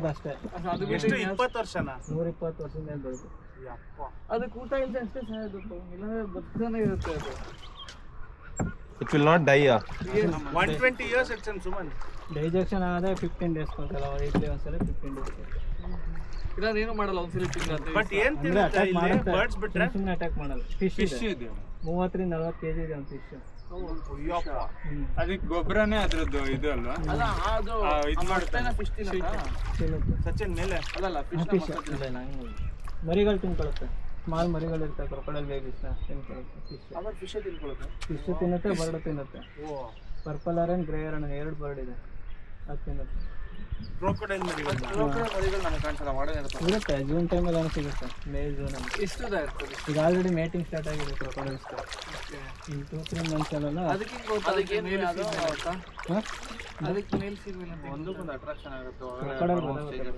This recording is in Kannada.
ಬೆಳೆಯೋದಷ್ಟೇ. ಎಷ್ಟು 20 ವರ್ಷನಾ? 120 ವರ್ಷದಿಂದ ಬೆಳೆದು. ಅದಕ್ಕೆ ಊಟ ಇಲ್ಲ ಅಷ್ಟೇ ಸಾಯೋದು, ಇಲ್ಲಾಂದ್ರೆ ಬದುಕನೇ ಇರುತ್ತೆ ಅದು. It will not die. 120 years it's in Suman. ಡೈಜೆಕ್ಷನ್ ಆದರೆ 15 ಡೇಸ್ ಒಂದ್ಸಲ, ವೀಕ್ಲಿ ಒಂದ್ಸಲ 15 ಡೇಸ್. ಇಲ್ಲ ಏನು ಮಾಡಲ್ಲ, ಒಂದ್ಸಲಿ ತಿಂಗಳು. ಬಟ್ ಏನ್ ತಿನ್ನುತ್ತೆ ಇಲ್ಲಿ ಬರ್ಡ್ಸ್ ಬಿಟ್ರೆ? ಸುಮ್ಮನೆ ಅಟ್ಯಾಕ್ ಮಾಡಲ್ಲ. ಫಿಶ್ ಇದೆ 30 40 kg ಇದೆ ಒಂದು ಫಿಶ್. ಅದಕ್ಕೆ ಗೊಬ್ಬರನೇ ಅದ್ರದ್ದು ಇದು ಅಲ್ವಾ? ಅಲ್ಲ ಅದು ಇದು ಮಾಡ್ತಾನೆ ಫಿಶ್ ತಿನ್ನುತ್ತಾ? ತಿನ್ನುತ್ತೆ. ಸಚಿನ್ ಮೇಲೆ ಅಲ್ಲಲ್ಲ ಫಿಶ್ ಮರಿಗಳು ತಿನ್ಕೊಳುತ್ತೆ. ಸ್ಮಾಲ್ ಮರಿಗಳು ಇರ್ತವೆ, ಕ್ರೊಕೊಡೈಲ್ ಬೇಬೀಸ್ ತಿನ್ಕೊಳುತ್ತೆ. ಫಿಶ್ ತಿನ್ಕೊಳ್ಳುತ್ತೆ. ಫಿಶ್ ತಿನ್ನುತ್ತೆ, ಬರ್ಡ್ ತಿನ್ನುತ್ತೆ. Purple orange grey orange 2 bird ಇದೆ, ಅದು ತಿನ್ನುತ್ತೆ. ಕ್ರೊಕೊಡೈಲ್ ಮರಿಗಳು ನಮಗೆ ಕಾಣಿಸಲ್ಲ, ಮಾಡೇ ಇರುತ್ತೆ. ಜೂನ್ ಟೈಮಲ್ಲಿ ಏನೋ ಸಿಗುತ್ತೆ, ಮೇ ಜೂನಲ್ಲಿ. ಇಷ್ಟದ ಇರ್ತದೆ. ಈಗ ಆಲ್ರೆಡಿ ಮೇಟಿಂಗ್ ಸ್ಟಾರ್ಟ್ ಆಗಿದೆ ಕ್ರೊಕೊಡೈಲ್ಸ್. ಇನ್ನು 2-3 ಮಂತ್ಸಲ್ಲೆಲ್ಲ ಅದಕ್ಕೆ ಮೇಲ್ ಫೀಮೇಲ್ ಒಂದಕ್ಕೊಂದು ಅಟ್ರಾಕ್ಷನ್ ಆಗುತ್ತೆ.